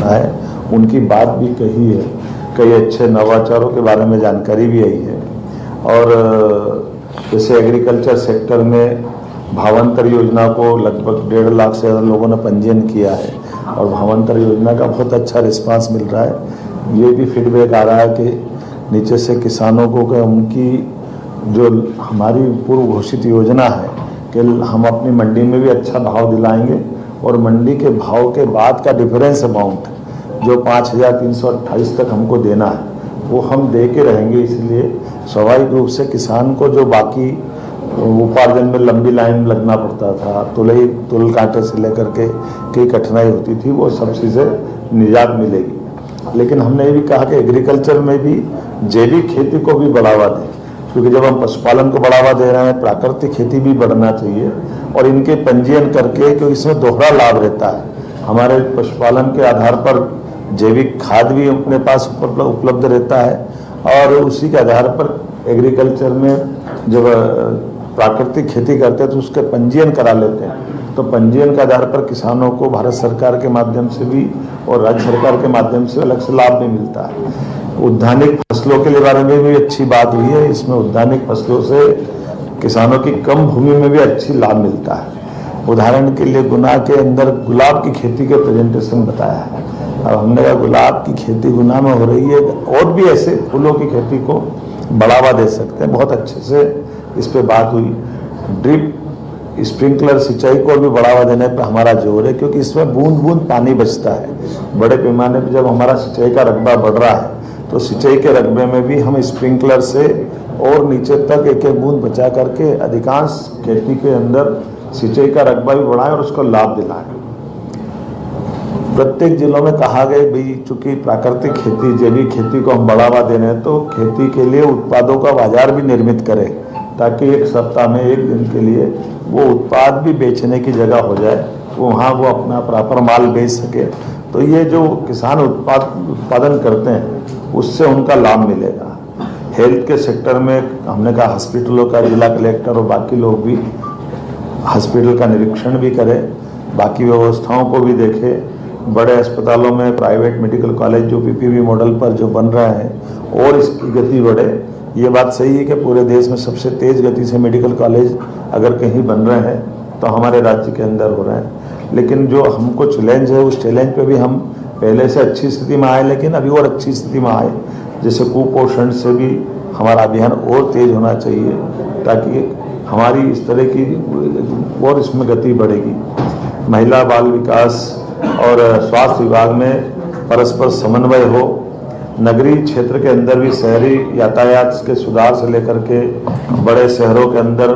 रखा है, उनकी बात भी कही है। कई अच्छे नवाचारों के बारे में जानकारी भी आई है। और जैसे एग्रीकल्चर सेक्टर में भावांतर योजना को लगभग 1.5 लाख से ज़्यादा लोगों ने पंजीयन किया है और भावांतर योजना का बहुत अच्छा रिस्पांस मिल रहा है। ये भी फीडबैक आ रहा है कि नीचे से किसानों को कि उनकी जो हमारी पूर्व घोषित योजना है कि हम अपनी मंडी में भी अच्छा भाव दिलाएंगे और मंडी के भाव के बाद का डिफरेंस अमाउंट जो 5,328 तक हमको देना है वो हम दे के रहेंगे। इसलिए स्वाभाविक रूप से किसान को जो बाकी उपार्जन में लंबी लाइन लगना पड़ता था, तुल कांटे से लेकर के कई कठिनाई होती थी, वो सब चीज़ें निजात मिलेगी। लेकिन हमने ये भी कहा कि एग्रीकल्चर में भी जैविक खेती को भी बढ़ावा दें, क्योंकि जब हम पशुपालन को बढ़ावा दे रहे हैं, प्राकृतिक खेती भी बढ़ना चाहिए और इनके पंजीयन करके, क्योंकि इसमें दोहरा लाभ रहता है। हमारे पशुपालन के आधार पर जैविक खाद भी अपने पास उपलब्ध रहता है और उसी के आधार पर एग्रीकल्चर में जब प्राकृतिक खेती करते हैं तो उसके पंजीयन करा लेते हैं। तो पंजीयन के आधार पर किसानों को भारत सरकार के माध्यम से भी और राज्य सरकार के माध्यम से अलग से लाभ भी मिलता है। उद्यानिक फसलों के बारे में भी अच्छी बात हुई है। इसमें उद्यानिक फसलों से किसानों की कम भूमि में भी अच्छी लाभ मिलता है। उदाहरण के लिए गुना के अंदर गुलाब की खेती के प्रेजेंटेशन बताया है। अब हमने कहा गुलाब की खेती गुना में हो रही है, और भी ऐसे फूलों की खेती को बढ़ावा दे सकते हैं। बहुत अच्छे से इस पे बात हुई। ड्रिप स्प्रिंकलर सिंचाई को भी बढ़ावा देने पर हमारा जोर है, क्योंकि इसमें बूंद बूंद पानी बचता है। बड़े पैमाने पर जब हमारा सिंचाई का रकबा बढ़ रहा है तो सिंचाई के रकबे में भी हम स्प्रिंकलर से और नीचे तक एक एक बूंद बचा करके अधिकांश खेती के अंदर सिंचाई का रकबा भी बढ़ाएं और उसको लाभ दिलाएं। प्रत्येक जिलों में कहा गया भाई, चूंकि प्राकृतिक खेती जैविक खेती को हम बढ़ावा दे रहे हैं तो खेती के लिए उत्पादों का बाजार भी निर्मित करें, ताकि एक सप्ताह में एक दिन के लिए वो उत्पाद भी बेचने की जगह हो जाए, वहाँ वो अपना प्रॉपर माल बेच सके। तो ये जो किसान उत्पादन करते हैं उससे उनका लाभ मिलेगा। हेल्थ के सेक्टर में हमने कहा हॉस्पिटलों का जिला कलेक्टर और बाकी लोग भी हॉस्पिटल का निरीक्षण भी करें, बाकी व्यवस्थाओं को भी देखें। बड़े अस्पतालों में प्राइवेट मेडिकल कॉलेज जो पीपीपी मॉडल पर जो बन रहा है और इसकी गति बढ़े। ये बात सही है कि पूरे देश में सबसे तेज़ गति से मेडिकल कॉलेज अगर कहीं बन रहे हैं तो हमारे राज्य के अंदर हो रहे हैं। लेकिन जो हमको चैलेंज है उस चैलेंज पे भी हम पहले से अच्छी स्थिति में आए, लेकिन अभी और अच्छी स्थिति में आए। जैसे कुपोषण से भी हमारा अभियान और तेज होना चाहिए, ताकि हमारी इस तरह की और इसमें गति बढ़ेगी। महिला बाल विकास और स्वास्थ्य विभाग में परस्पर समन्वय हो। नगरीय क्षेत्र के अंदर भी शहरी यातायात के सुधार से लेकर के बड़े शहरों के अंदर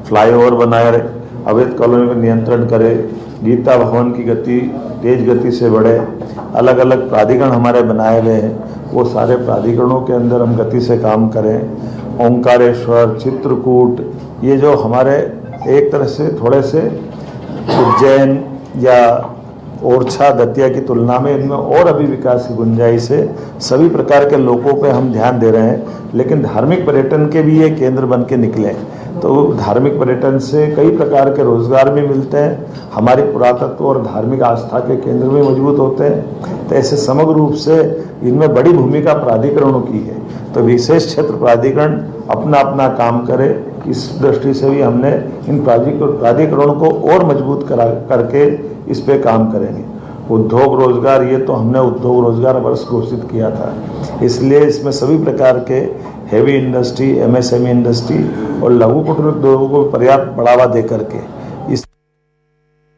फ्लाईओवर बनाए रहे, अवैध कॉलोनी पर नियंत्रण करे, गीता भवन की गति तेज गति से बढ़े। अलग अलग प्राधिकरण हमारे बनाए हुए हैं, वो सारे प्राधिकरणों के अंदर हम गति से काम करें। ओंकारेश्वर, चित्रकूट, ये जो हमारे एक तरह से थोड़े से उज्जैन या ओरछा दतिया की तुलना में इनमें और अभी विकास की गुंजाइश है। सभी प्रकार के लोगों पे हम ध्यान दे रहे हैं, लेकिन धार्मिक पर्यटन के भी ये केंद्र बन के निकले। तो धार्मिक पर्यटन से कई प्रकार के रोजगार भी मिलते हैं, हमारी पुरातत्व और धार्मिक आस्था के केंद्र भी मजबूत होते हैं। तो ऐसे समग्र रूप से इनमें बड़ी भूमिका प्राधिकरणों की है। तो विशेष क्षेत्र प्राधिकरण अपना अपना काम करे, इस दृष्टि से भी हमने इन प्राधिकरणों को और मजबूत करके इस पे काम करेंगे। उद्योग रोजगार, ये तो हमने उद्योग रोजगार वर्ष घोषित किया था, इसलिए इसमें सभी प्रकार के हेवी इंडस्ट्री, एमएसएमई इंडस्ट्री और लघु कुटीर उद्योगों को पर्याप्त बढ़ावा दे करके